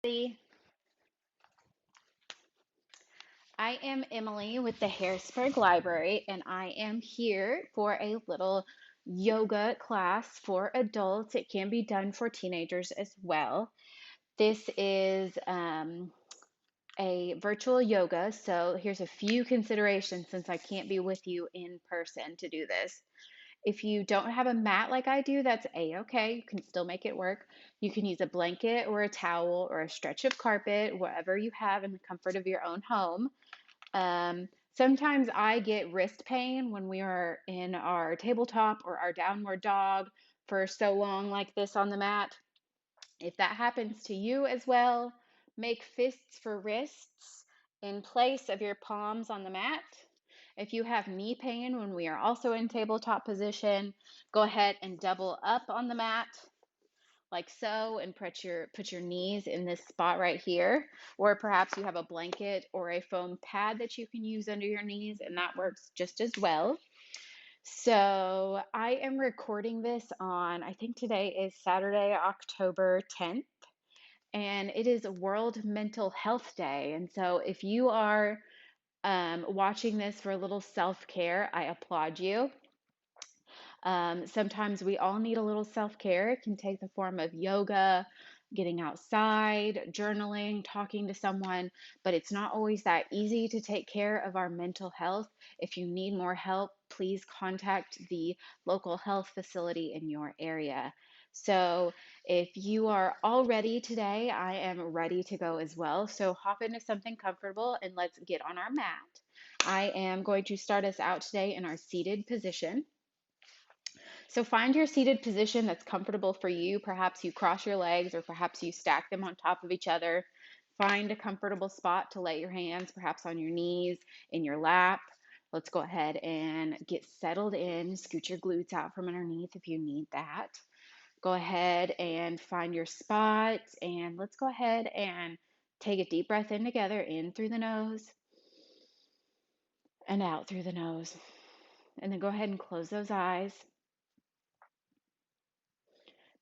I am Emily with the Harrisburg Library, and I am here for a little yoga class for adults. It can be done for teenagers as well. This is a virtual yoga, so here's a few considerations since I can't be with you in person to do this. If you don't have a mat like I do, that's a-okay. You can still make it work. You can use a blanket or a towel or a stretch of carpet, whatever you have in the comfort of your own home. Sometimes I get wrist pain when we are in our tabletop or our downward dog for so long like this on the mat. If that happens to you as well, make fists for wrists in place of your palms on the mat. If you have knee pain when we are also in tabletop position, go ahead and double up on the mat like so and put your knees in this spot right here, or perhaps you have a blanket or a foam pad that you can use under your knees, and that works just as well. So I am recording this on, I think today is Saturday, October 10th, and it is World Mental Health Day. And so if you are watching this for a little self-care, I applaud you. Sometimes we all need a little self-care. It can take the form of yoga, getting outside, journaling, talking to someone, but it's not always that easy to take care of our mental health. If you need more help, please contact the local health facility in your area. So if you are all ready today, I am ready to go as well. So hop into something comfortable and let's get on our mat. I am going to start us out today in our seated position. So find your seated position that's comfortable for you. Perhaps you cross your legs or perhaps you stack them on top of each other. Find a comfortable spot to lay your hands, perhaps on your knees, in your lap. Let's go ahead and get settled in. Scoot your glutes out from underneath if you need that. Go ahead and find your spot, and let's go ahead and take a deep breath in together, in through the nose and out through the nose. And then go ahead and close those eyes.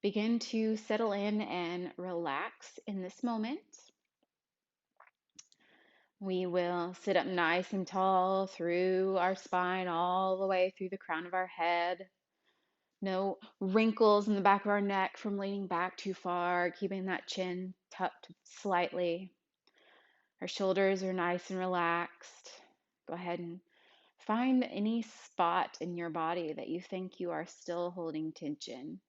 Begin to settle in and relax in this moment. We will sit up nice and tall through our spine, all the way through the crown of our head. No wrinkles in the back of our neck from leaning back too far, keeping that chin tucked slightly. Our shoulders are nice and relaxed. Go ahead and find any spot in your body that you think you are still holding tension.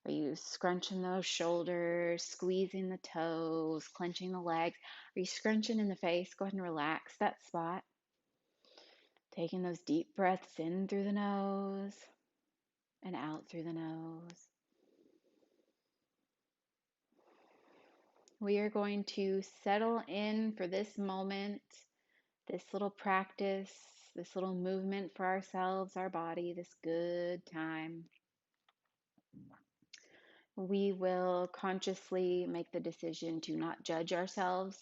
Are you scrunching those shoulders, squeezing the toes, clenching the legs? Are you scrunching in the face? Go ahead and relax that spot. Taking those deep breaths in through the nose and out through the nose. We are going to settle in for this moment, this little practice, this little movement for ourselves, our body, this good time. We will consciously make the decision to not judge ourselves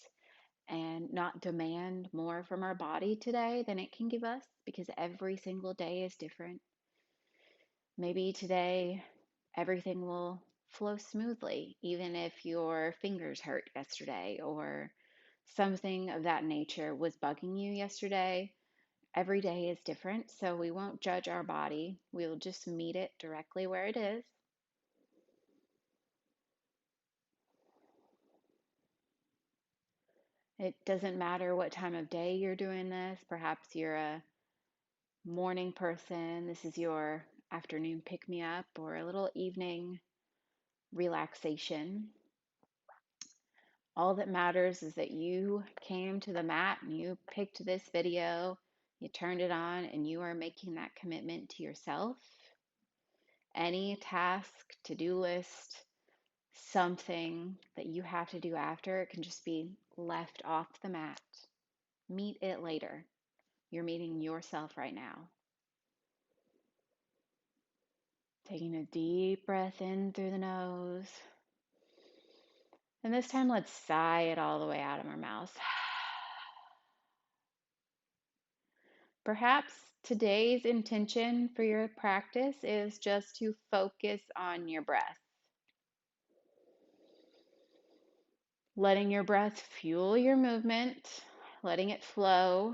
and not demand more from our body today than it can give us, because every single day is different. Maybe today everything will flow smoothly, even if your fingers hurt yesterday or something of that nature was bugging you yesterday. Every day is different, so we won't judge our body. We'll just meet it directly where it is. It doesn't matter what time of day you're doing this. Perhaps you're a morning person, this is your afternoon pick me up, or a little evening relaxation. All that matters is that you came to the mat and you picked this video, you turned it on, and you are making that commitment to yourself. Any task, to-do list, something that you have to do after, it can just be left off the mat. Meet it later. You're meeting yourself right now. Taking a deep breath in through the nose. And this time, let's sigh it all the way out of our mouth. Perhaps today's intention for your practice is just to focus on your breath. letting your breath fuel your movement, letting it flow.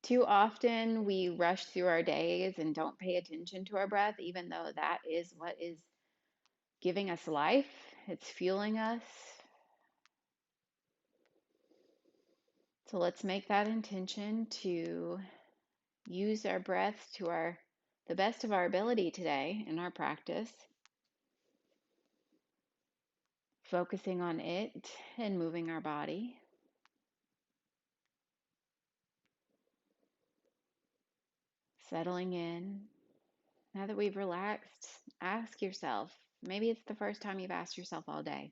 Too often we rush through our days and don't pay attention to our breath, even though that is what is giving us life. It's fueling us. So let's make that intention to use our breath to the best of our ability today in our practice, focusing on it and moving our body. Settling in. Now that we've relaxed, ask yourself, maybe it's the first time you've asked yourself all day,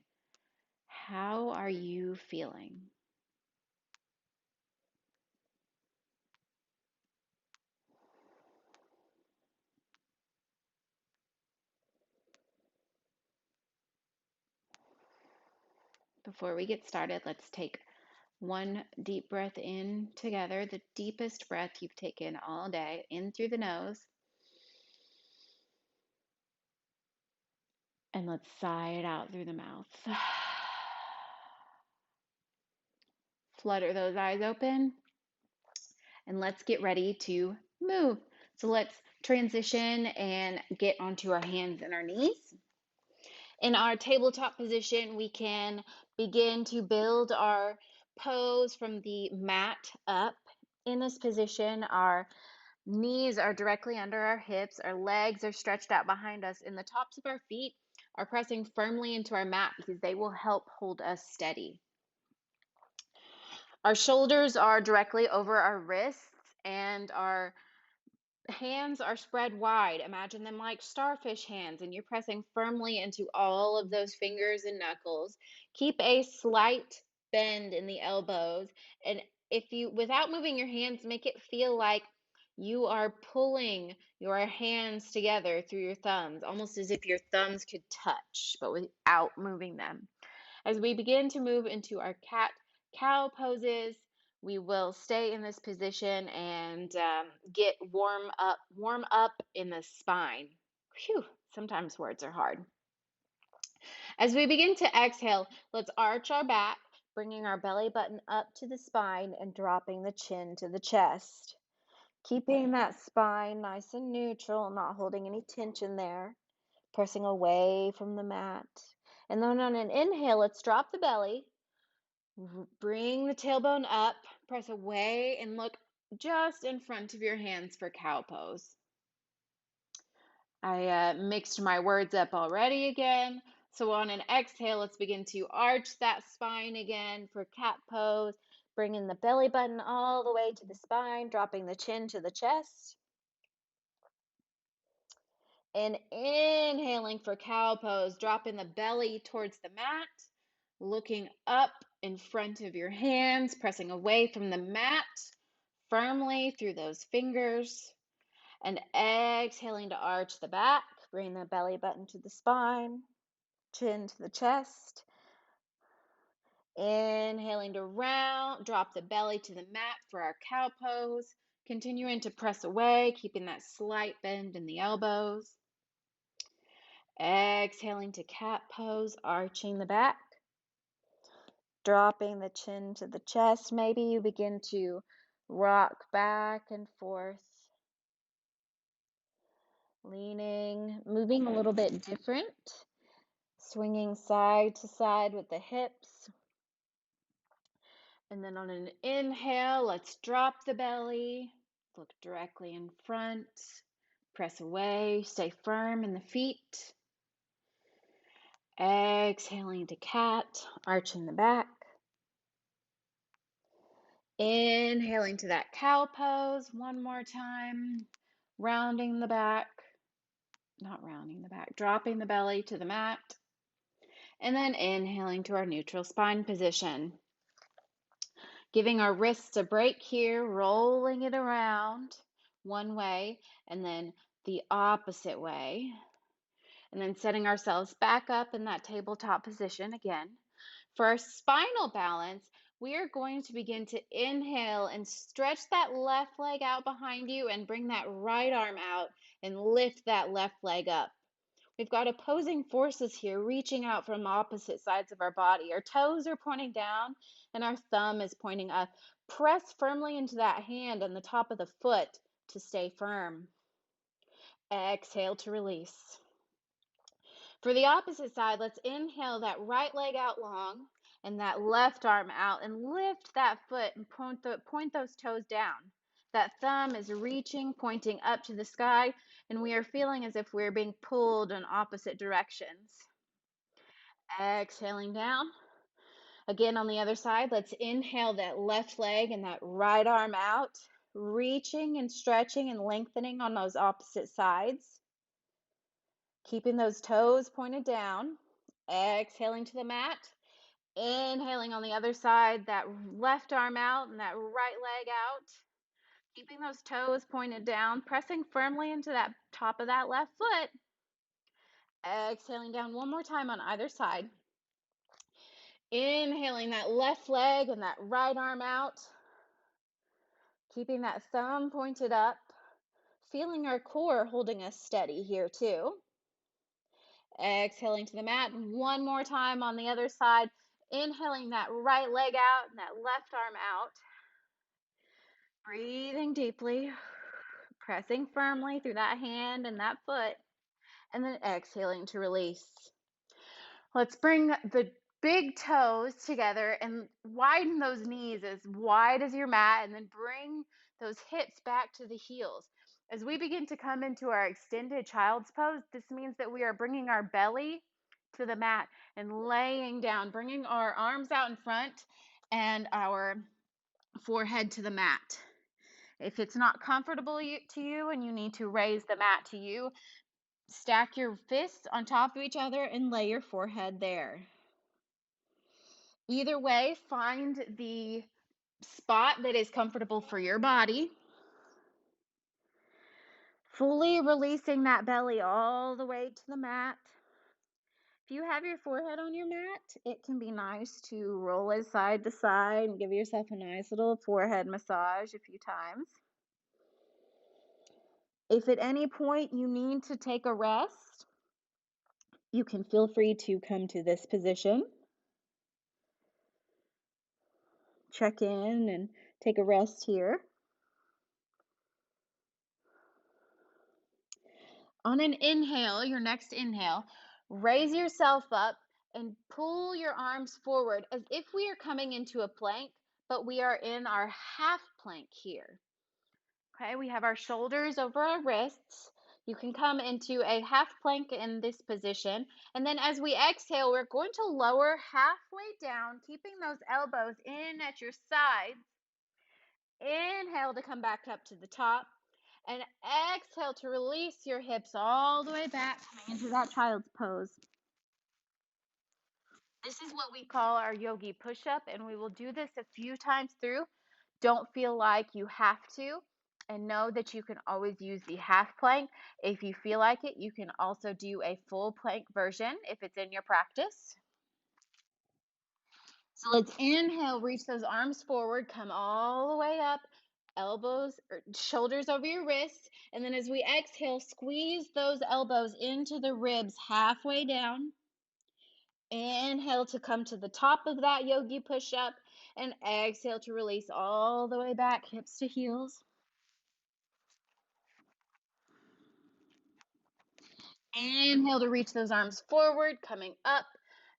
how are you feeling? Before we get started, let's take one deep breath in together, the deepest breath you've taken all day, in through the nose. And let's sigh it out through the mouth. Flutter those eyes open. And let's get ready to move. So let's transition and get onto our hands and our knees. In our tabletop position, we can begin to build our pose from the mat up. In this position, our knees are directly under our hips, our legs are stretched out behind us, and the tops of our feet are pressing firmly into our mat because they will help hold us steady. Our shoulders are directly over our wrists, and our hands are spread wide. Imagine them like starfish hands, and you're pressing firmly into all of those fingers and knuckles. Keep a slight bend in the elbows, and without moving your hands, make it feel like you are pulling your hands together through your thumbs, almost as if your thumbs could touch, but without moving them. As we begin to move into our cat-cow poses, we will stay in this position and get warm up in the spine. Phew, sometimes words are hard. As we begin to exhale, let's arch our back, bringing our belly button up to the spine and dropping the chin to the chest. Keeping that spine nice and neutral, not holding any tension there, pressing away from the mat. And then on an inhale, let's drop the belly, bring the tailbone up, press away, and look just in front of your hands for cow pose. I mixed my words up already again. So on an exhale, let's begin to arch that spine again for cat pose, bringing the belly button all the way to the spine, dropping the chin to the chest. And inhaling for cow pose, dropping the belly towards the mat, looking up in front of your hands, pressing away from the mat firmly through those fingers, and exhaling to arch the back, bring the belly button to the spine, chin to the chest. Inhaling to round, drop the belly to the mat for our cow pose, continuing to press away, keeping that slight bend in the elbows. Exhaling to cat pose, arching the back, dropping the chin to the chest. Maybe you begin to rock back and forth, leaning, moving a little bit different, swinging side to side with the hips. And then on an inhale, let's drop the belly, look directly in front, press away, stay firm in the feet. Exhaling to cat, arching the back. Inhaling to that cow pose one more time, rounding the back, not rounding the back, dropping the belly to the mat, and then inhaling to our neutral spine position. Giving our wrists a break here, rolling it around one way and then the opposite way. And then setting ourselves back up in that tabletop position again. For our spinal balance, we are going to begin to inhale and stretch that left leg out behind you and bring that right arm out and lift that left leg up. We've got opposing forces here reaching out from opposite sides of our body. Our toes are pointing down and our thumb is pointing up. Press firmly into that hand and the top of the foot to stay firm. Exhale to release. For the opposite side, let's inhale that right leg out long and that left arm out and lift that foot and point those toes down. That thumb is reaching, pointing up to the sky, and we are feeling as if we're being pulled in opposite directions. Exhaling down. Again, on the other side, let's inhale that left leg and that right arm out, reaching and stretching and lengthening on those opposite sides. Keeping those toes pointed down. Exhaling to the mat. Inhaling on the other side, that left arm out and that right leg out. Keeping those toes pointed down, pressing firmly into that top of that left foot. Exhaling down one more time on either side. Inhaling that left leg and that right arm out. Keeping that thumb pointed up. Feeling our core holding us steady here too. Exhaling to the mat. One more time on the other side. Inhaling that right leg out and that left arm out. Breathing deeply, pressing firmly through that hand and that foot, and then exhaling to release. Let's bring the big toes together and widen those knees as wide as your mat, and then bring those hips back to the heels. As we begin to come into our extended child's pose, this means that we are bringing our belly to the mat and laying down, bringing our arms out in front and our forehead to the mat. If it's not comfortable to you and you need to raise the mat to you, stack your fists on top of each other and lay your forehead there. Either way, find the spot that is comfortable for your body. Fully releasing that belly all the way to the mat. If you have your forehead on your mat, it can be nice to roll it side to side and give yourself a nice little forehead massage a few times. If at any point you need to take a rest, you can feel free to come to this position. Check in and take a rest here. On an inhale, your next inhale, raise yourself up and pull your arms forward as if we are coming into a plank, but we are in our half plank here. Okay, we have our shoulders over our wrists. You can come into a half plank in this position. And then as we exhale, we're going to lower halfway down, keeping those elbows in at your sides. Inhale to come back up to the top. And exhale to release your hips all the way back, coming into that child's pose. This is what we call our yogi push-up, and we will do this a few times through. Don't feel like you have to, and know that you can always use the half plank. If you feel like it, you can also do a full plank version if it's in your practice. So let's inhale, reach those arms forward, come all the way up, elbows or shoulders over your wrists. And then as we exhale, squeeze those elbows into the ribs halfway down. Inhale to come to the top of that yogi push-up, and exhale to release all the way back, hips to heels. Inhale to reach those arms forward, coming up,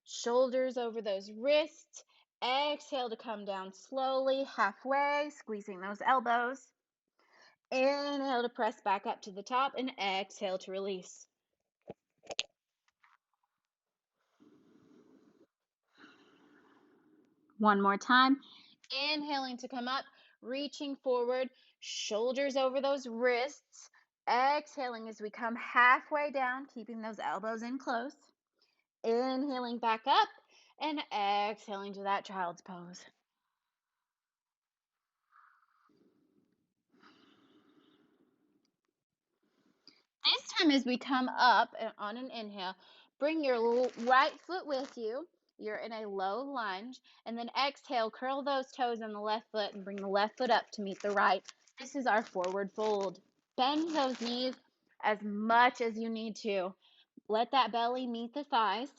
shoulders over those wrists. Exhale to come down slowly, halfway, squeezing those elbows. Inhale to press back up to the top, and exhale to release. One more time. Inhaling to come up, reaching forward, shoulders over those wrists. Exhaling as we come halfway down, keeping those elbows in close. Inhaling back up and exhaling to that child's pose. This time as we come up on an inhale, bring your right foot with you. You're in a low lunge, and then exhale, curl those toes on the left foot and bring the left foot up to meet the right. This is our forward fold. Bend those knees as much as you need to. Let that belly meet the thighs.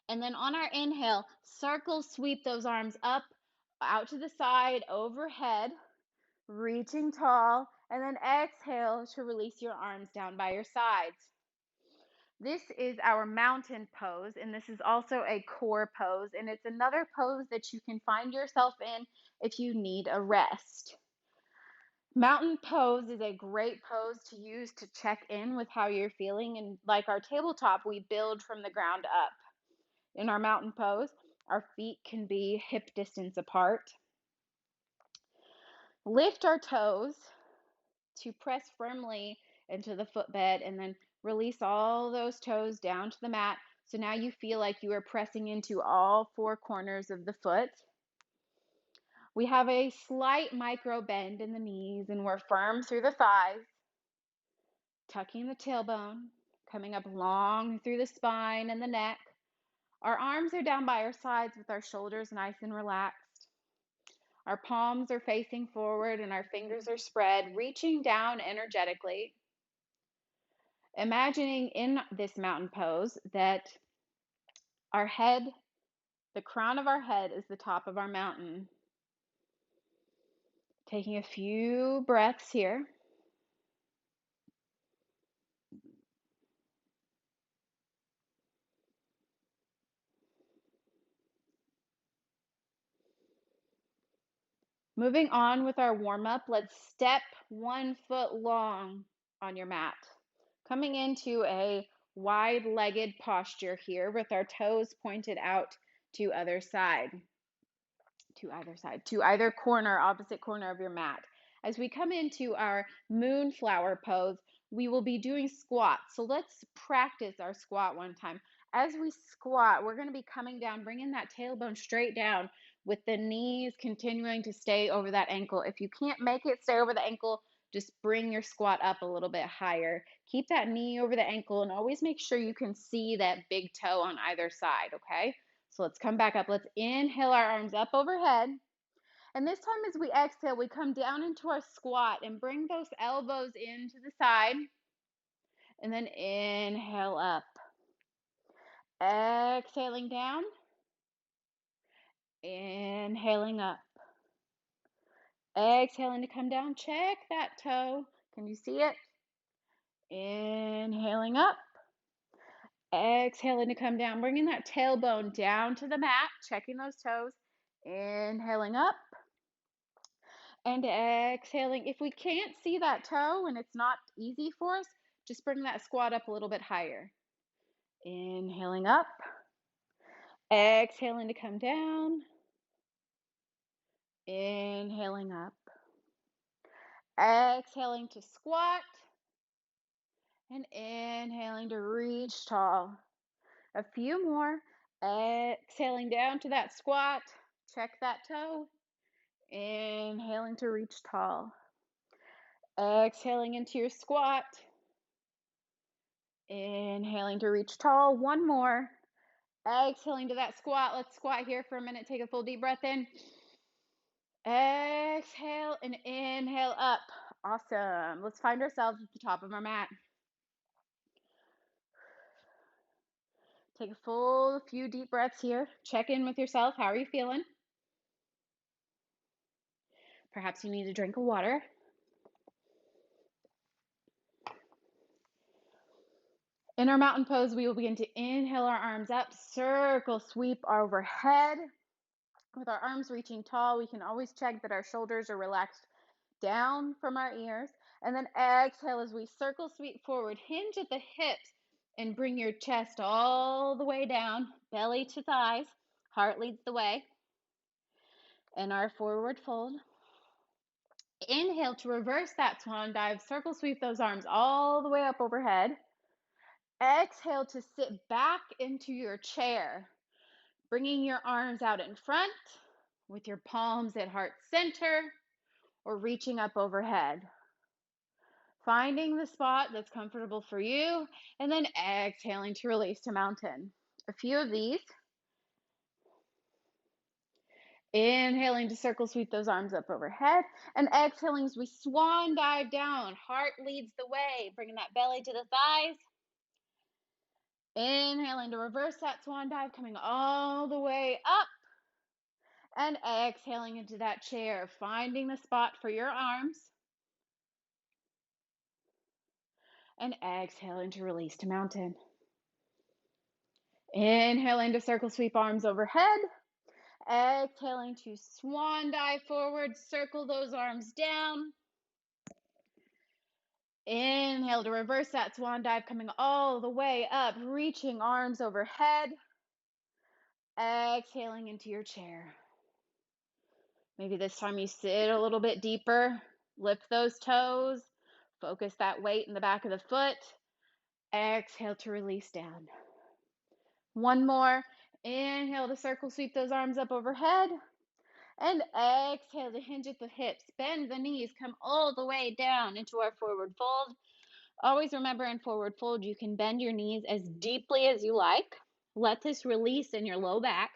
And then on our inhale, circle sweep those arms up, out to the side, overhead, reaching tall. And then exhale to release your arms down by your sides. This is our mountain pose, and this is also a core pose, and it's another pose that you can find yourself in if you need a rest. Mountain pose is a great pose to use to check in with how you're feeling, and like our tabletop, we build from the ground up. In our mountain pose, our feet can be hip distance apart. Lift our toes to press firmly into the footbed and then release all those toes down to the mat. So now you feel like you are pressing into all four corners of the foot. We have a slight micro bend in the knees and we're firm through the thighs, tucking the tailbone, coming up long through the spine and the neck. Our arms are down by our sides with our shoulders nice and relaxed. Our palms are facing forward and our fingers are spread, reaching down energetically. Imagining in this mountain pose that our head, the crown of our head is the top of our mountain. Taking a few breaths here. Moving on with our warm up, let's step 1 foot long on your mat. Coming into a wide-legged posture here with our toes pointed out to either side, to either corner, opposite corner of your mat. As we come into our moonflower pose, we will be doing squats. So let's practice our squat one time. As we squat, we're going to be coming down, bringing that tailbone straight down with the knees continuing to stay over that ankle. If you can't make it stay over the ankle, just bring your squat up a little bit higher. Keep that knee over the ankle and always make sure you can see that big toe on either side, okay? So let's come back up. Let's inhale our arms up overhead. And this time as we exhale, we come down into our squat and bring those elbows into the side. And then inhale up. Exhaling down. Inhaling up. Exhaling to come down. Check that toe. Can you see it? Inhaling up. Exhaling to come down. Bringing that tailbone down to the mat. Checking those toes. Inhaling up. And exhaling. If we can't see that toe and it's not easy for us, just bring that squat up a little bit higher. Inhaling up. Exhaling to come down. Inhaling up. Exhaling to squat. And inhaling to reach tall. A few more. Exhaling down to that squat. Check that toe. Inhaling to reach tall. Exhaling into your squat. Inhaling to reach tall. One more. Exhaling to that squat. Let's squat here for a minute. Take a full deep breath in. Exhale and inhale up. Awesome. Let's find ourselves at the top of our mat. Take a full few deep breaths here. Check in with yourself. How are you feeling? Perhaps you need a drink of water. In our mountain pose, we will begin to inhale our arms up, circle sweep overhead. With our arms reaching tall, we can always check that our shoulders are relaxed down from our ears. And then exhale as we circle sweep forward, hinge at the hips, and bring your chest all the way down, belly to thighs. Heart leads the way. And our forward fold. Inhale to reverse that swan dive, circle sweep those arms all the way up overhead. Exhale to sit back into your chair, bringing your arms out in front with your palms at heart center or reaching up overhead. Finding the spot that's comfortable for you, and then exhaling to release to mountain. A few of these. Inhaling to circle sweep those arms up overhead, and exhaling as we swan dive down. Heart leads the way, bringing that belly to the thighs. Inhaling to reverse that swan dive, coming all the way up. And exhaling into that chair, finding the spot for your arms. And exhaling to release to mountain. Inhaling to circle sweep arms overhead. Exhaling to swan dive forward, circle those arms down. Inhale to reverse that swan dive, coming all the way up, reaching arms overhead. Exhaling into your chair. Maybe this time you sit a little bit deeper, lift those toes, focus that weight in the back of the foot. Exhale to release down. One more. Inhale to circle sweep those arms up overhead. And exhale to hinge at the hips. Bend the knees. Come all the way down into our forward fold. Always remember in forward fold, you can bend your knees as deeply as you like. Let this release in your low back.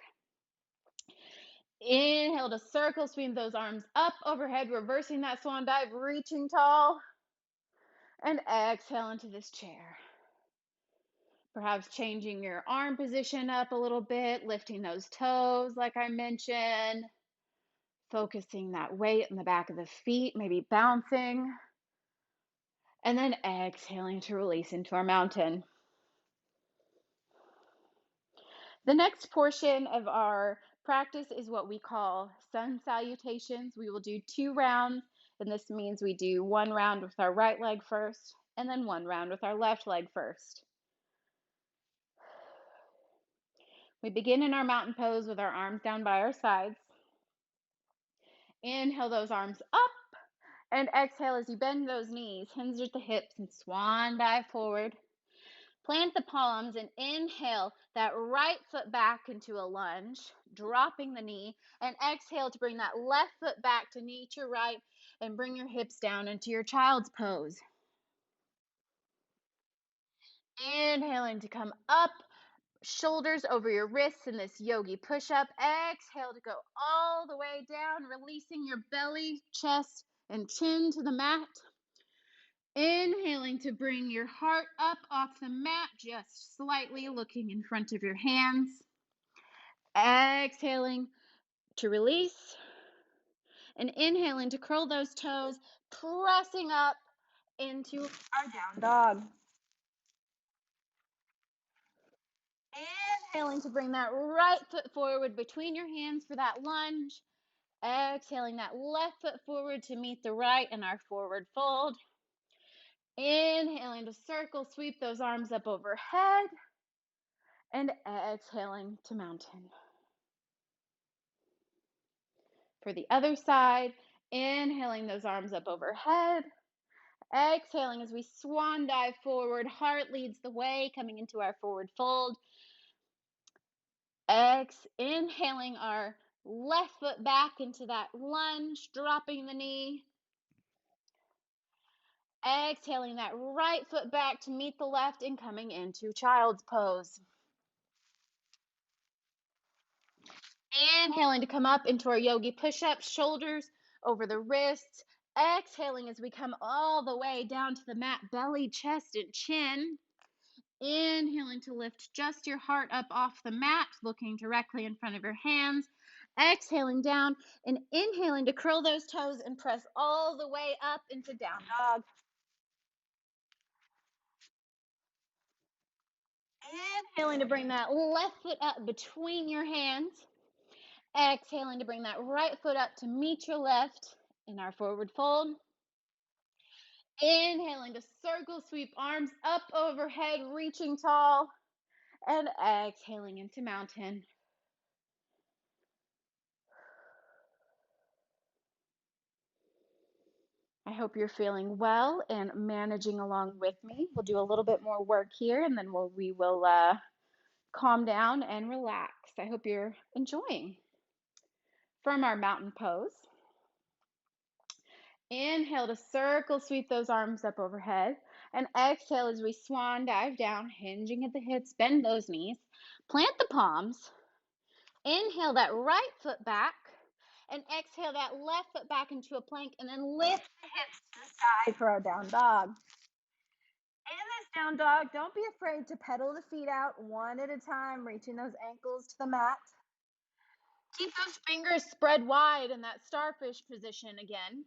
Inhale to circle sweep those arms up overhead, reversing that swan dive, reaching tall. And exhale into this chair. Perhaps changing your arm position up a little bit, lifting those toes like I mentioned, focusing that weight in the back of the feet, maybe bouncing, and then exhaling to release into our mountain. The next portion of our practice is what we call sun salutations. We will do 2 rounds, and this means we do 1 round with our right leg first, and then 1 round with our left leg first. We begin in our mountain pose with our arms down by our sides. Inhale those arms up, and exhale as you bend those knees, hinge at the hips, and swan dive forward. Plant the palms and inhale that right foot back into a lunge, dropping the knee, and exhale to bring that left foot back to meet your right and bring your hips down into your child's pose. Inhaling to come up, shoulders over your wrists in this yogi push-up. Exhale to go all the way down, releasing your belly, chest, and chin to the mat. Inhaling to bring your heart up off the mat, just slightly looking in front of your hands. Exhaling to release. And inhaling to curl those toes, pressing up into our down dog. Inhaling to bring that right foot forward between your hands for that lunge. Exhaling that left foot forward to meet the right in our forward fold. Inhaling to circle, sweep those arms up overhead. And exhaling to mountain. For the other side, inhaling those arms up overhead. Exhaling as we swan dive forward. Heart leads the way, coming into our forward fold. Inhaling our left foot back into that lunge, dropping the knee. Exhaling that right foot back to meet the left and coming into child's pose. Inhaling to come up into our yogi push-up, shoulders over the wrists. Exhaling as we come all the way down to the mat, belly, chest, and chin. Inhaling to lift just your heart up off the mat, looking directly in front of your hands. Exhaling down and inhaling to curl those toes and press all the way up into down dog. Inhaling to bring that left foot up between your hands. Exhaling to bring that right foot up to meet your left in our forward fold. Inhaling to circle sweep arms up overhead, reaching tall. And exhaling into mountain. I hope you're feeling well and managing along with me. We'll do a little bit more work here and then we will calm down and relax. I hope you're enjoying. From our mountain pose, inhale to circle, sweep those arms up overhead, and exhale as we swan dive down, hinging at the hips, bend those knees, plant the palms, inhale that right foot back, and exhale that left foot back into a plank, and then lift the hips to the side for our down dog. In this Down dog, don't be afraid to pedal the feet out one at a time, reaching those ankles to the mat. Keep those fingers spread wide in that starfish position again.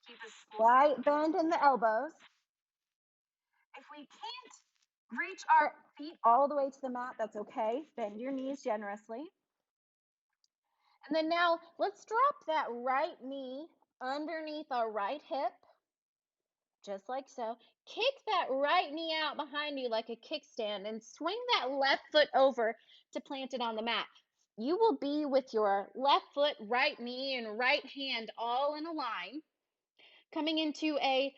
Keep a slight bend in the elbows. If we can't reach our feet all the way to the mat, that's okay. Bend your knees generously. And then now let's drop that right knee underneath our right hip, just like so. Kick that right knee out behind you like a kickstand and swing that left foot over to plant it on the mat. You will be with your left foot, right knee, and right hand all in a line, coming into a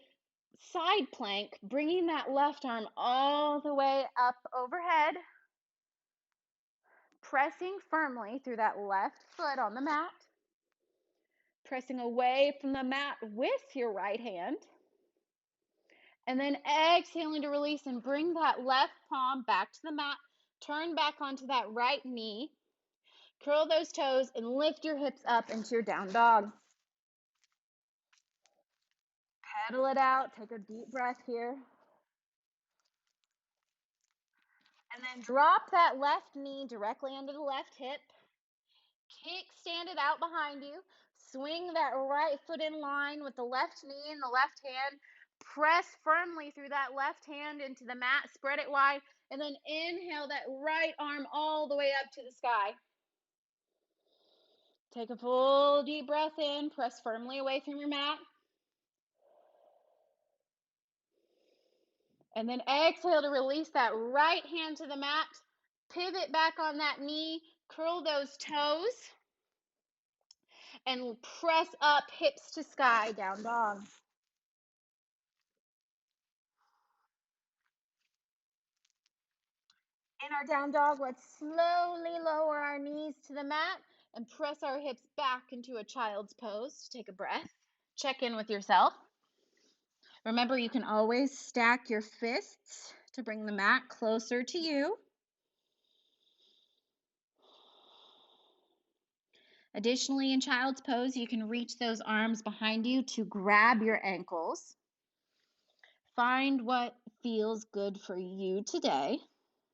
side plank, bringing that left arm all the way up overhead, pressing firmly through that left foot on the mat, pressing away from the mat with your right hand, and then exhaling to release and bring that left palm back to the mat. Turn back onto that right knee, curl those toes, and lift your hips up into your down dog. Pedal it out. Take a deep breath here. And then drop that left knee directly under the left hip. Kickstand it out behind you. Swing that right foot in line with the left knee and the left hand. Press firmly through that left hand into the mat. Spread it wide. And then inhale that right arm all the way up to the sky. Take a full deep breath in. Press firmly away from your mat. And then exhale to release that right hand to the mat. Pivot back on that knee. Curl those toes. And press up, hips to sky, down dog. In our down dog, let's slowly lower our knees to the mat and press our hips back into a child's pose. Take a breath. Check in with yourself. Remember, you can always stack your fists to bring the mat closer to you. Additionally, in child's pose, you can reach those arms behind you to grab your ankles. Find what feels good for you today.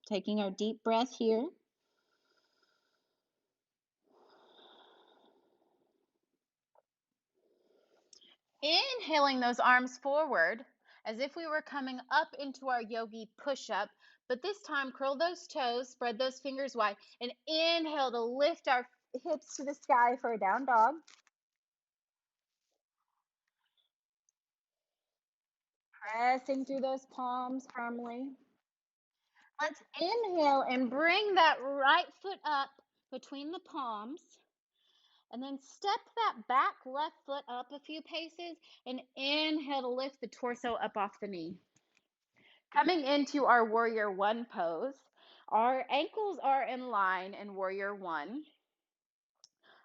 Taking our deep breath here. Inhaling those arms forward as if we were coming up into our yogi push-up, but this time curl those toes, spread those fingers wide, and inhale to lift our hips to the sky for a down dog. Pressing through those palms firmly. Let's inhale and bring that right foot up between the palms. And then step that back left foot up a few paces and inhale to lift the torso up off the knee. Coming into our warrior one pose, our ankles are in line in warrior one.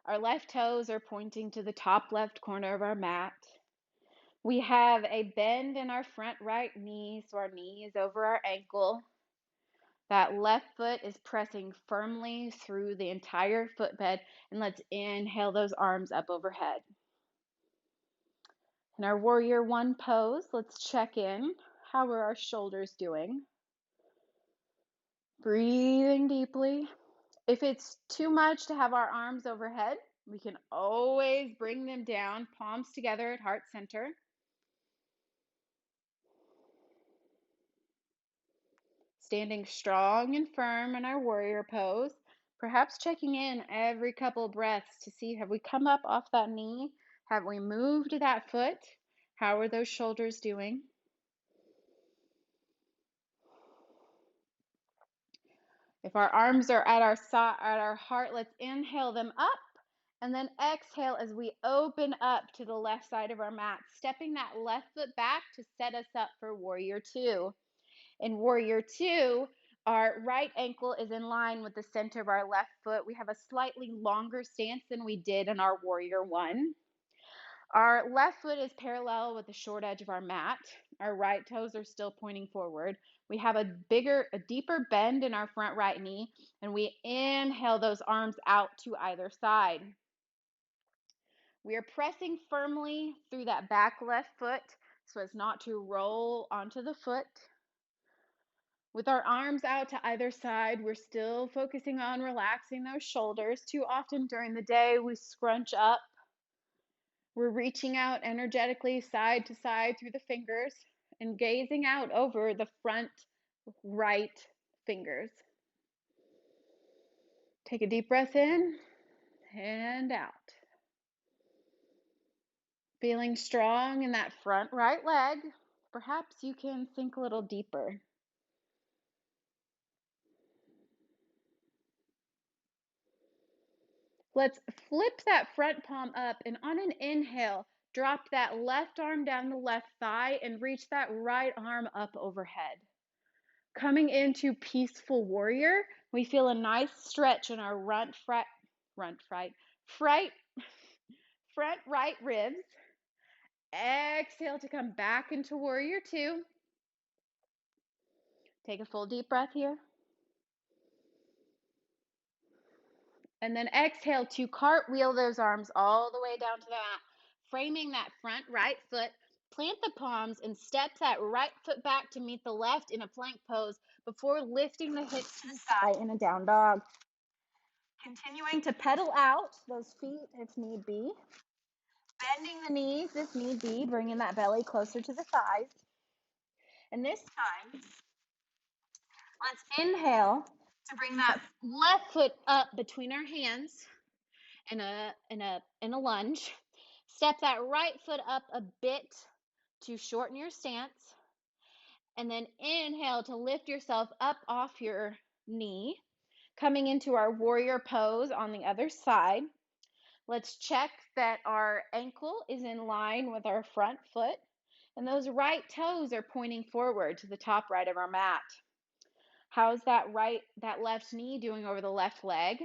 Our left toes are pointing to the top left corner of our mat. We have a bend in our front right knee, so our knee is over our ankle. That left foot is pressing firmly through the entire footbed, and let's inhale those arms up overhead. In our warrior one pose, let's check in. How are our shoulders doing? Breathing deeply. If it's too much to have our arms overhead, we can always bring them down, palms together at heart center. Standing strong and firm in our warrior pose, perhaps checking in every couple breaths to see, have we come up off that knee? Have we moved that foot? How are those shoulders doing? If our arms are at our heart, let's inhale them up and then exhale as we open up to the left side of our mat, stepping that left foot back to set us up for warrior two. In warrior two, our right ankle is in line with the center of our left foot. We have a slightly longer stance than we did in our warrior one. Our left foot is parallel with the short edge of our mat. Our right toes are still pointing forward. We have a deeper bend in our front right knee, and we inhale those arms out to either side. We are pressing firmly through that back left foot so as not to roll onto the foot. With our arms out to either side, we're still focusing on relaxing those shoulders. Too often during the day, we scrunch up. We're reaching out energetically side to side through the fingers and gazing out over the front right fingers. Take a deep breath in and out. Feeling strong in that front right leg. Perhaps you can sink a little deeper. Let's flip that front palm up, and on an inhale, drop that left arm down the left thigh and reach that right arm up overhead. Coming into peaceful warrior, we feel a nice stretch in our front right ribs. Exhale to come back into warrior two. Take a full deep breath here. And then exhale to cartwheel those arms all the way down to the mat, framing that front right foot. Plant the palms and step that right foot back to meet the left in a plank pose before lifting the hips to the side in a down dog. Continuing to pedal out those feet if need be. Bending the knees if need be, bringing that belly closer to the thighs. And this time, let's inhale to bring that left foot up between our hands in a lunge. Step that right foot up a bit to shorten your stance. And then inhale to lift yourself up off your knee. Coming into our warrior pose on the other side. Let's check that our ankle is in line with our front foot. And those right toes are pointing forward to the top right of our mat. How's that left knee doing over the left leg?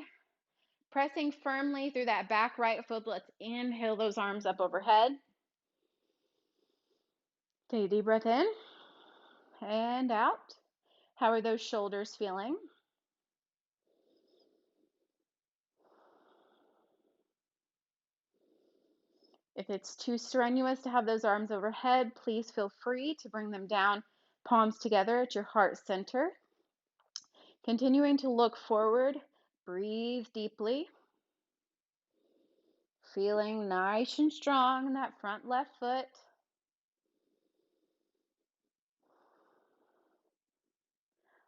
Pressing firmly through that back right foot, let's inhale those arms up overhead. Take a deep breath in and out. How are those shoulders feeling? If it's too strenuous to have those arms overhead, please feel free to bring them down, palms together at your heart center. Continuing to look forward, breathe deeply. Feeling nice and strong in that front left foot.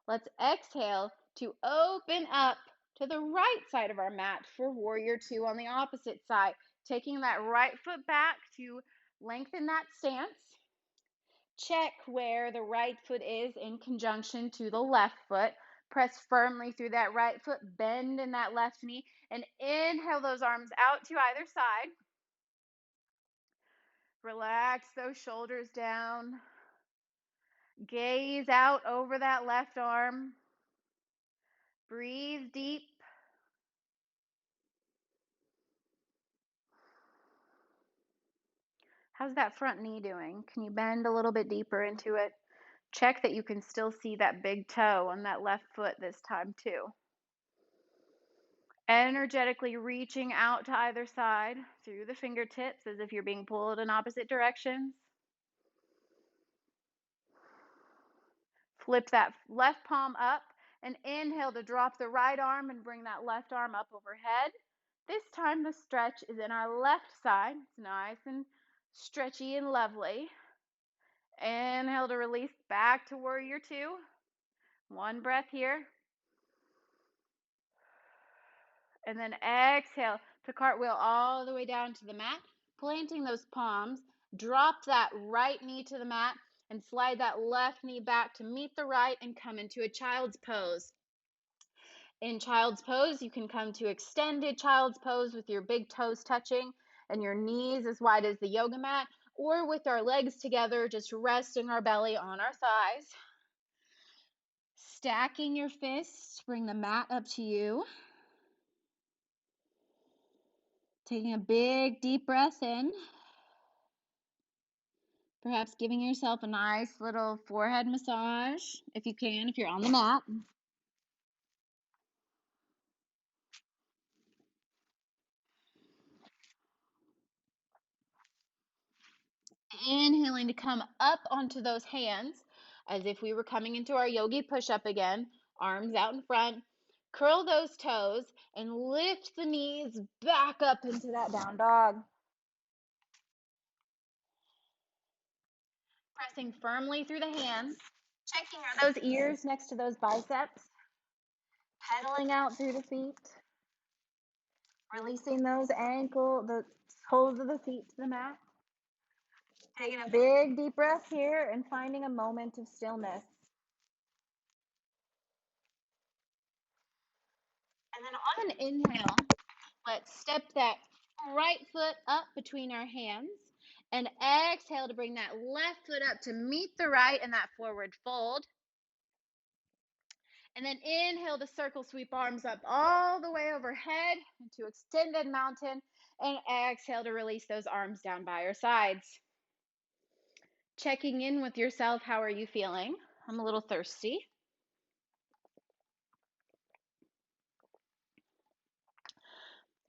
Let's exhale to open up to the right side of our mat for warrior two on the opposite side. Taking that right foot back to lengthen that stance. Check where the right foot is in conjunction to the left foot. Press firmly through that right foot, bend in that left knee, and inhale those arms out to either side. Relax those shoulders down. Gaze out over that left arm. Breathe deep. How's that front knee doing? Can you bend a little bit deeper into it? Check that you can still see that big toe on that left foot this time too. Energetically reaching out to either side through the fingertips as if you're being pulled in opposite directions. Flip that left palm up and inhale to drop the right arm and bring that left arm up overhead. This time the stretch is in our left side. It's nice and stretchy and lovely. Inhale to release back to warrior two. One breath here. And then exhale to cartwheel all the way down to the mat, planting those palms. Drop that right knee to the mat and slide that left knee back to meet the right and come into a child's pose. In child's pose, you can come to extended child's pose with your big toes touching and your knees as wide as the yoga mat, or with our legs together, just resting our belly on our thighs. Stacking your fists, bring the mat up to you. Taking a big deep breath in. Perhaps giving yourself a nice little forehead massage if you can, if you're on the mat. Inhaling to come up onto those hands. as if we were coming into our yogi push-up again, arms out in front. Curl those toes and lift the knees back up into that down dog. Pressing firmly through the hands. Checking are those ears next to those biceps. Pedaling out through the feet. Releasing those the soles of the feet to the mat. Taking a big deep breath here and finding a moment of stillness. And then on an inhale, let's step that right foot up between our hands and exhale to bring that left foot up to meet the right in that forward fold. And then inhale to circle sweep arms up all the way overhead into extended mountain, and exhale to release those arms down by your sides. Checking in with yourself, how are you feeling? I'm a little thirsty.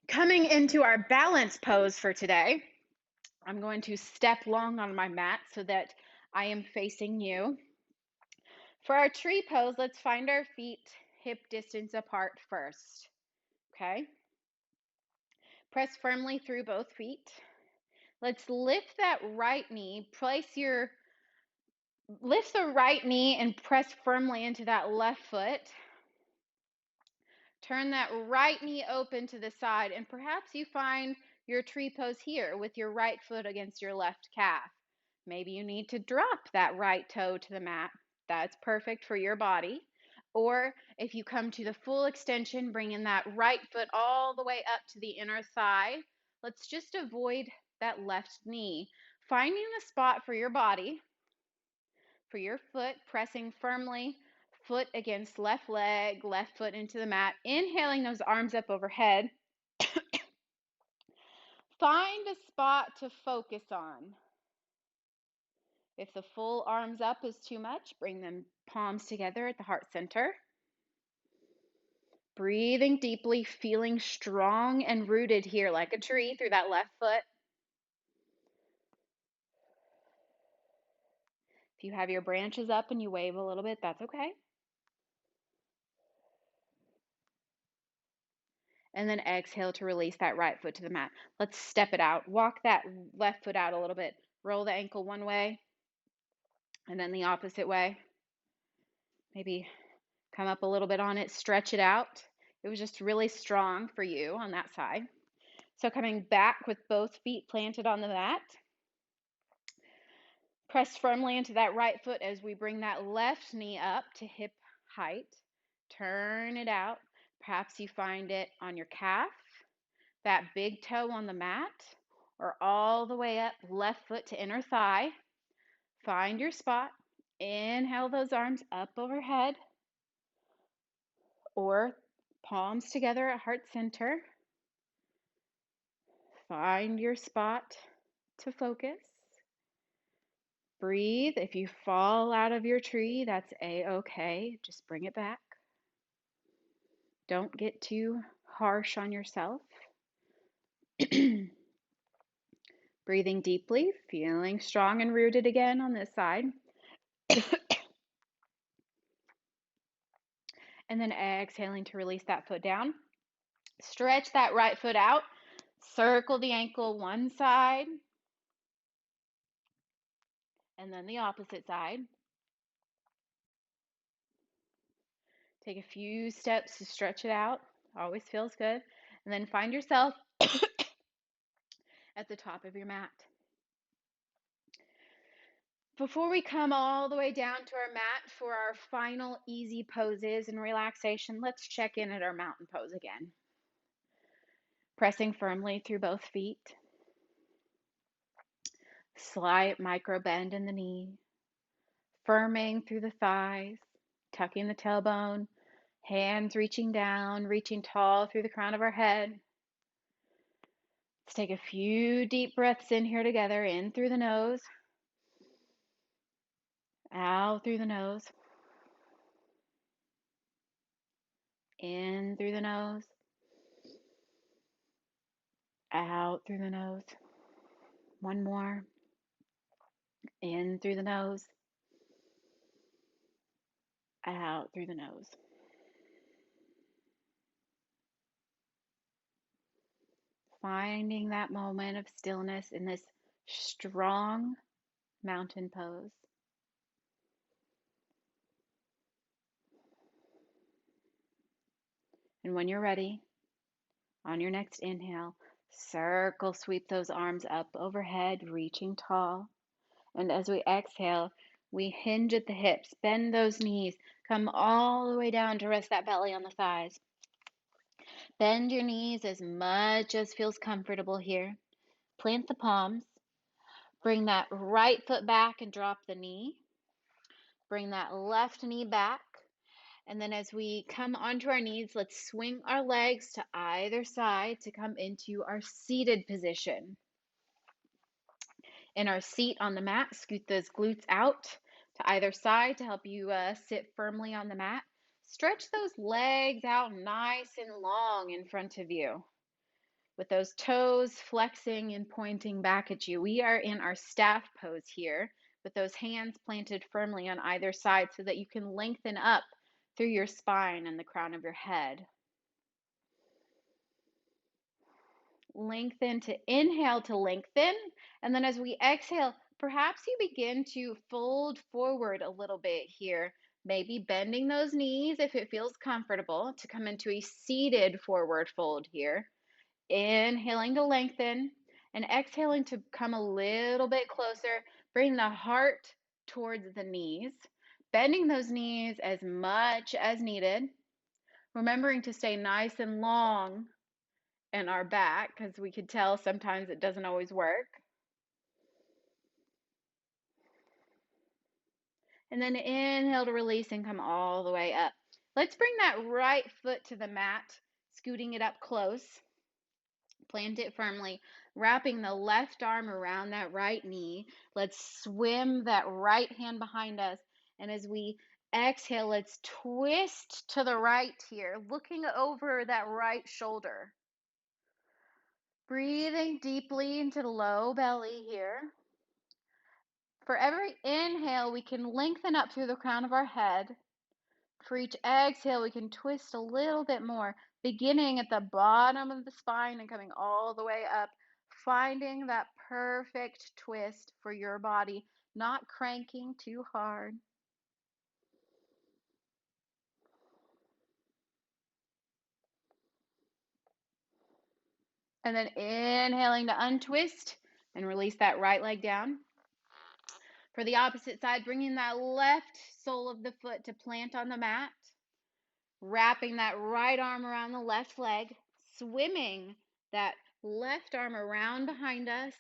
Coming into our balance pose for today, I'm going to step long on my mat so that I am facing you. For our tree pose, let's find our feet hip distance apart first. Okay? Press firmly through both feet. Let's lift that right knee. Lift the right knee and press firmly into that left foot. Turn that right knee open to the side, and perhaps you find your tree pose here with your right foot against your left calf. Maybe you need to drop that right toe to the mat. That's perfect for your body. Or if you come to the full extension, bringing that right foot all the way up to the inner thigh, let's just avoid that left knee. Finding the spot for your body, for your foot, pressing firmly, foot against left leg, left foot into the mat, inhaling those arms up overhead. Find a spot to focus on. If the full arms up is too much, bring them palms together at the heart center. Breathing deeply, feeling strong and rooted here like a tree through that left foot. If you have your branches up and you wave a little bit, that's okay. And then exhale to release that right foot to the mat. Let's step it out. Walk that left foot out a little bit. Roll the ankle one way and then the opposite way. Maybe come up a little bit on it, stretch it out. It was just really strong for you on that side. So coming back with both feet planted on the mat. Press firmly into that right foot as we bring that left knee up to hip height. Turn it out. Perhaps you find it on your calf, that big toe on the mat, or all the way up, left foot to inner thigh. Find your spot. Inhale those arms up overhead, or palms together at heart center. Find your spot to focus. Breathe. If you fall out of your tree, that's a-okay. Just bring it back. Don't get too harsh on yourself. Breathing deeply, feeling strong and rooted again on this side. And then exhaling to release that foot down. Stretch that right foot out. Circle the ankle one side. And then the opposite side. Take a few steps to stretch it out. Always feels good. And then find yourself at the top of your mat. Before we come all the way down to our mat for our final easy poses and relaxation, let's check in at our mountain pose again. Pressing firmly through both feet. Slight micro bend in the knee. Firming through the thighs. Tucking the tailbone. Hands reaching down, reaching tall through the crown of our head. Let's take a few deep breaths in here together. In through the nose. Out through the nose. In through the nose. Out through the nose. One more. In through the nose. Out through the nose. Finding that moment of stillness in this strong mountain pose. And when you're ready, on your next inhale, circle sweep those arms up overhead, reaching tall. And as we exhale, we hinge at the hips, bend those knees, come all the way down to rest that belly on the thighs. Bend your knees as much as feels comfortable here. Plant the palms. Bring that right foot back and drop the knee. Bring that left knee back. And then as we come onto our knees, let's swing our legs to either side to come into our seated position. In our seat on the mat, scoot those glutes out to either side to help you sit firmly on the mat. Stretch those legs out nice and long in front of you, with those toes flexing and pointing back at you. We are in our staff pose here, with those hands planted firmly on either side so that you can lengthen up through your spine and the crown of your head. Lengthen to inhale to lengthen, and then as we exhale, perhaps you begin to fold forward a little bit here, maybe bending those knees if it feels comfortable to come into a seated forward fold here. Inhaling to lengthen and exhaling to come a little bit closer. Bring the heart towards the knees, bending those knees as much as needed. Remembering to stay nice and long in our back because we could tell sometimes it doesn't always work. And then inhale to release and come all the way up. Let's bring that right foot to the mat, scooting it up close. Plant it firmly, wrapping the left arm around that right knee. Let's swim that right hand behind us. And as we exhale, let's twist to the right here, looking over that right shoulder. Breathing deeply into the low belly here. For every inhale, we can lengthen up through the crown of our head. For each exhale, we can twist a little bit more, beginning at the bottom of the spine and coming all the way up, finding that perfect twist for your body, not cranking too hard. And then inhaling to untwist and release that right leg down. For the opposite side, bringing that left sole of the foot to plant on the mat. Wrapping that right arm around the left leg, swimming that left arm around behind us,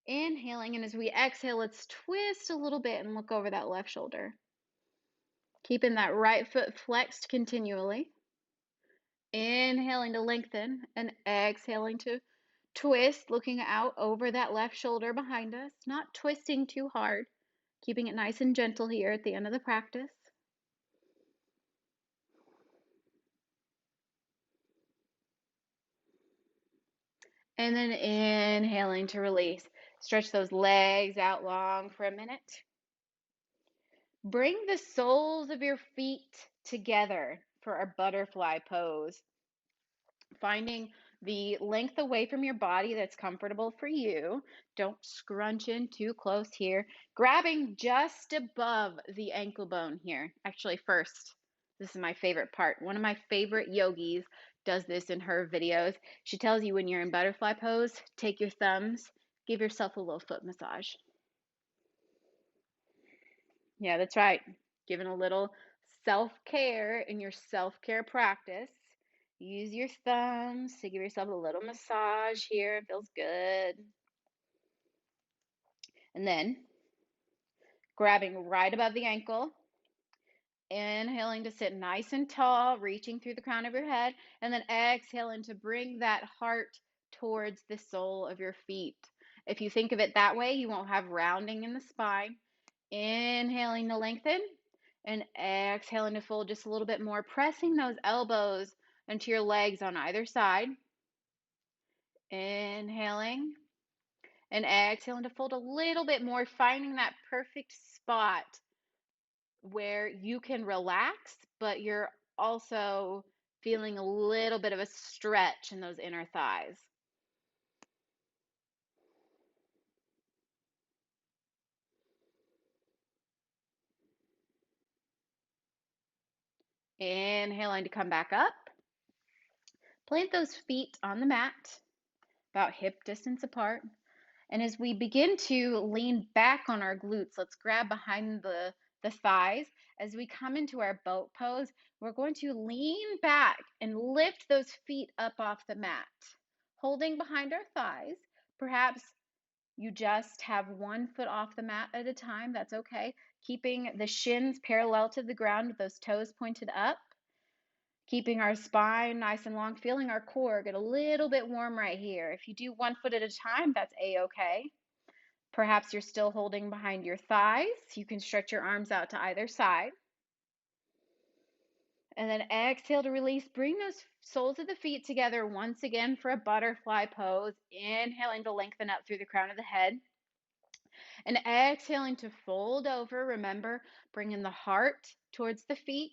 inhaling, and as we exhale, let's twist a little bit and look over that left shoulder. Keeping that right foot flexed continually. Inhaling to lengthen and exhaling to twist, looking out over that left shoulder behind us, not twisting too hard, keeping it nice and gentle here at the end of the practice. And then inhaling to release. Stretch those legs out long for a minute. Bring the soles of your feet together for our butterfly pose. Finding the length away from your body that's comfortable for you. Don't scrunch in too close here. Grabbing just above the ankle bone here. Actually, first, this is my favorite part. One of my favorite yogis does this in her videos. She tells you when you're in butterfly pose, take your thumbs, give yourself a little foot massage. Yeah, that's right. Giving a little self-care in your self-care practice. Use your thumbs to give yourself a little massage here. It feels good. And then grabbing right above the ankle, inhaling to sit nice and tall, reaching through the crown of your head, and then exhaling to bring that heart towards the sole of your feet. If you think of it that way, you won't have rounding in the spine. Inhaling to lengthen and exhaling to fold just a little bit more, pressing those elbows into your legs on either side. Inhaling and exhaling to fold a little bit more, finding that perfect spot where you can relax, but you're also feeling a little bit of a stretch in those inner thighs. Inhaling to come back up. Plant those feet on the mat, about hip distance apart. And as we begin to lean back on our glutes, let's grab behind the thighs. As we come into our boat pose, we're going to lean back and lift those feet up off the mat, holding behind our thighs. Perhaps you just have one foot off the mat at a time. That's okay. Keeping the shins parallel to the ground with those toes pointed up. Keeping our spine nice and long, feeling our core get a little bit warm right here. If you do one foot at a time, that's a-okay. Perhaps you're still holding behind your thighs. You can stretch your arms out to either side. And then exhale to release. Bring those soles of the feet together once again for a butterfly pose. Inhaling to lengthen up through the crown of the head. And exhaling to fold over. Remember, bringing the heart towards the feet.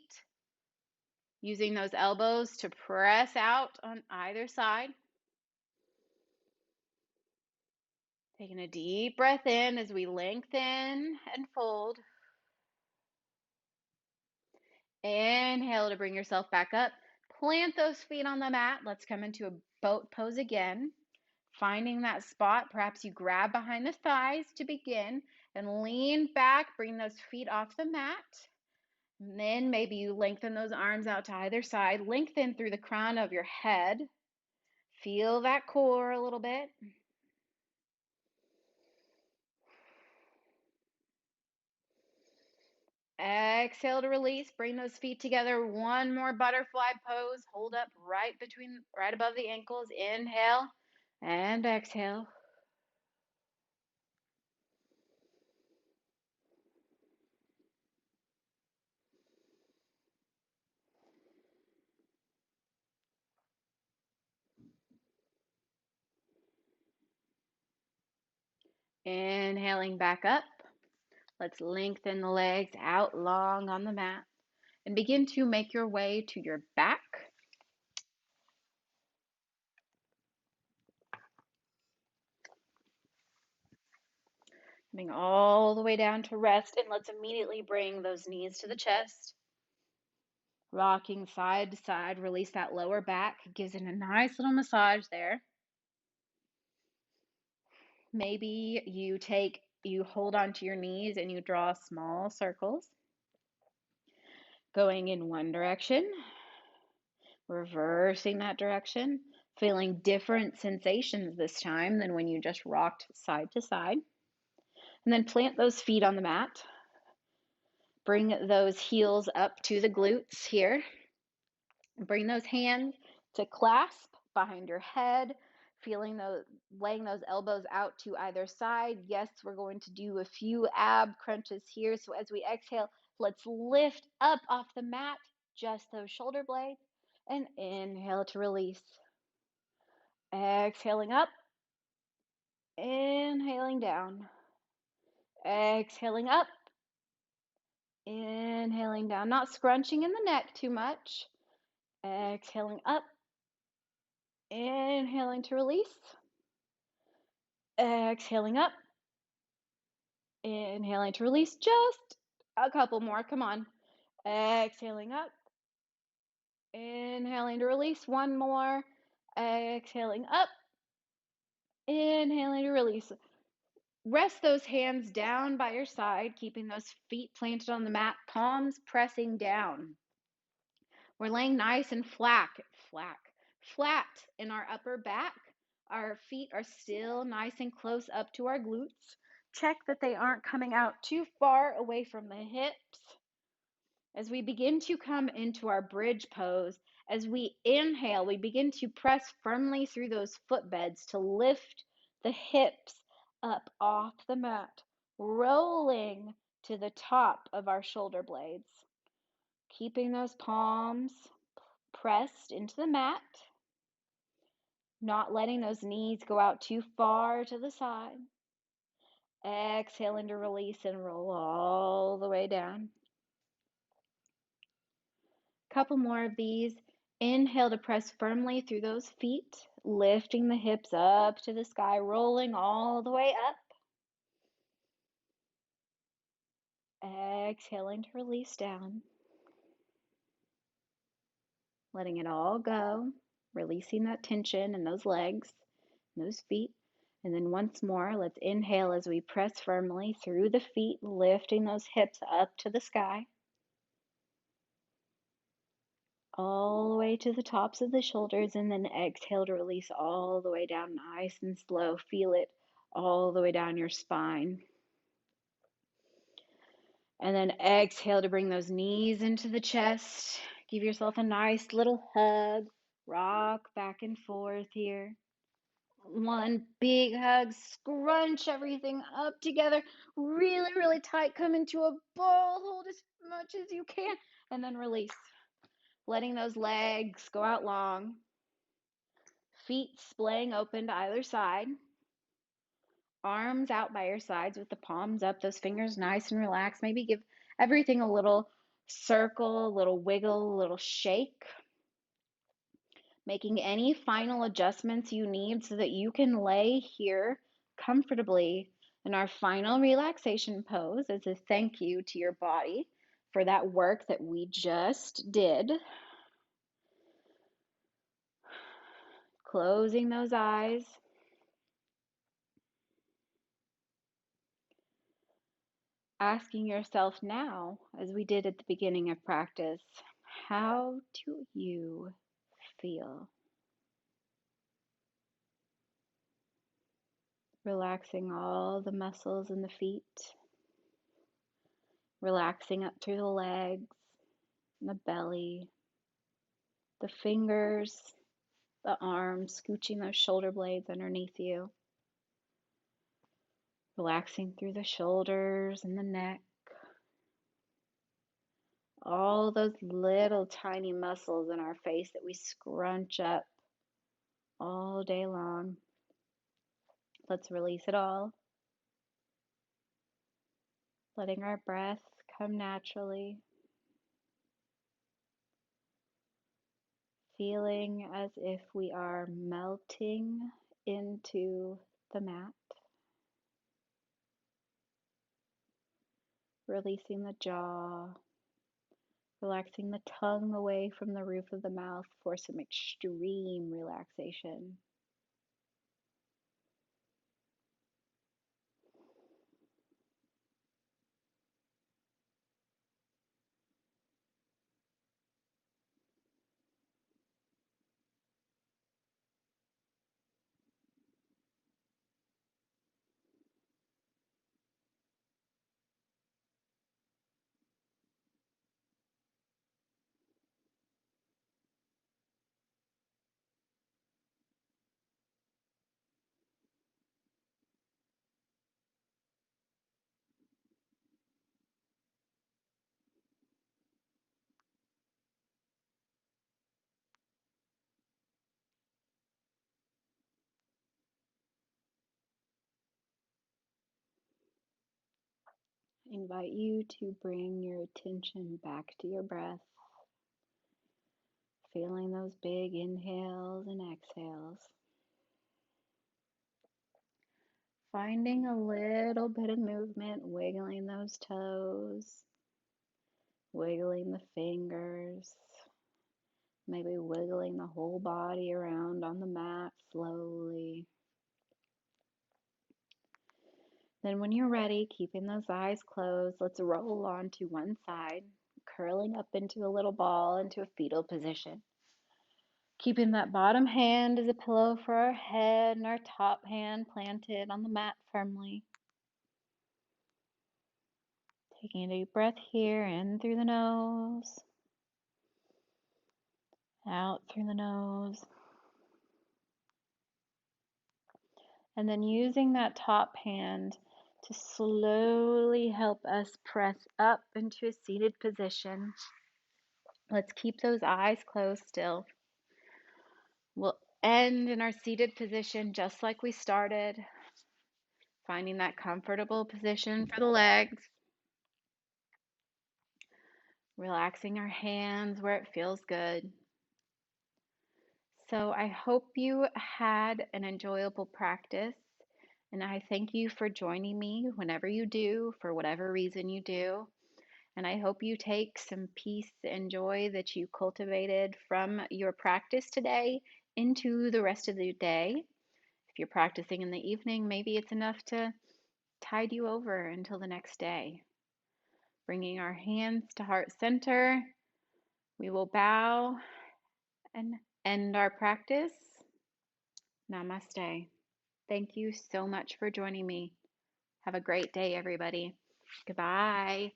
Using those elbows to press out on either side. Taking a deep breath in as we lengthen and fold. Inhale to bring yourself back up. Plant those feet on the mat. Let's come into a boat pose again. Finding that spot, perhaps you grab behind the thighs to begin and lean back, bring those feet off the mat. And then maybe you lengthen those arms out to either side. Lengthen through the crown of your head. Feel that core a little bit. Exhale to release. Bring those feet together. One more butterfly pose. Hold up right above the ankles. Inhale and exhale. Inhaling back up. Let's lengthen the legs out long on the mat and begin to make your way to your back. Coming all the way down to rest, and let's immediately bring those knees to the chest. Rocking side to side, release that lower back. Gives it a nice little massage there. Maybe you hold onto your knees and you draw small circles. Going in one direction, reversing that direction, feeling different sensations this time than when you just rocked side to side. And then plant those feet on the mat. Bring those heels up to the glutes here. Bring those hands to clasp behind your head, laying those elbows out to either side. Yes, we're going to do a few ab crunches here. So as we exhale, let's lift up off the mat, just those shoulder blades, and inhale to release. Exhaling up, inhaling down, exhaling up, inhaling down, not scrunching in the neck too much. Exhaling up, inhaling to release. Exhaling up, inhaling to release. Just a couple more. Come on. Exhaling up, inhaling to release. One more. Exhaling up, inhaling to release. Rest those hands down by your side, keeping those feet planted on the mat, palms pressing down. We're laying nice and flat in our upper back. Our feet are still nice and close up to our glutes. Check that they aren't coming out too far away from the hips. As we begin to come into our bridge pose, as we inhale, we begin to press firmly through those footbeds to lift the hips up off the mat, rolling to the top of our shoulder blades. Keeping those palms pressed into the mat, not letting those knees go out too far to the side. Exhaling to release and roll all the way down. couple more of these. Inhale to press firmly through those feet, lifting the hips up to the sky, rolling all the way up. Exhaling to release down. Letting it all go, releasing that tension in those legs, those feet. And then once more, let's inhale as we press firmly through the feet, lifting those hips up to the sky. All the way to the tops of the shoulders, and then exhale to release all the way down, nice and slow. Feel it all the way down your spine. And then exhale to bring those knees into the chest. Give yourself a nice little hug. Rock back and forth here. One big hug. Scrunch everything up together. Really, really tight. Come into a ball. Hold as much as you can. And then release. Letting those legs go out long. Feet splaying open to either side. Arms out by your sides with the palms up, those fingers nice and relaxed. Maybe give everything a little circle, a little wiggle, a little shake. Making any final adjustments you need so that you can lay here comfortably in our final relaxation pose as a thank you to your body for that work that we just did. Closing those eyes. Asking yourself now, as we did at the beginning of practice, how do you feel? Relaxing all the muscles in the feet, relaxing up through the legs, the belly, the fingers, the arms, scooching those shoulder blades underneath you. Relaxing through the shoulders and the neck. All those little tiny muscles in our face that we scrunch up all day long. Let's release it all. Letting our breath come naturally. Feeling as if we are melting into the mat. Releasing the jaw. Relaxing the tongue away from the roof of the mouth for some extreme relaxation. I invite you to bring your attention back to your breath, feeling those big inhales and exhales. Finding a little bit of movement, wiggling those toes, wiggling the fingers, maybe wiggling the whole body around on the mat slowly. Then when you're ready, keeping those eyes closed, let's roll onto one side, curling up into a little ball, into a fetal position. Keeping that bottom hand as a pillow for our head and our top hand planted on the mat firmly. Taking a deep breath here, in through the nose, out through the nose. And then using that top hand to slowly help us press up into a seated position. Let's keep those eyes closed still. We'll end in our seated position just like we started, finding that comfortable position for the legs. relaxing our hands where it feels good. So I hope you had an enjoyable practice, and I thank you for joining me whenever you do, for whatever reason you do. And I hope you take some peace and joy that you cultivated from your practice today into the rest of the day. If you're practicing in the evening, maybe it's enough to tide you over until the next day. Bringing our hands to heart center, we will bow and end our practice. Namaste. Thank you so much for joining me. Have a great day, everybody. Goodbye.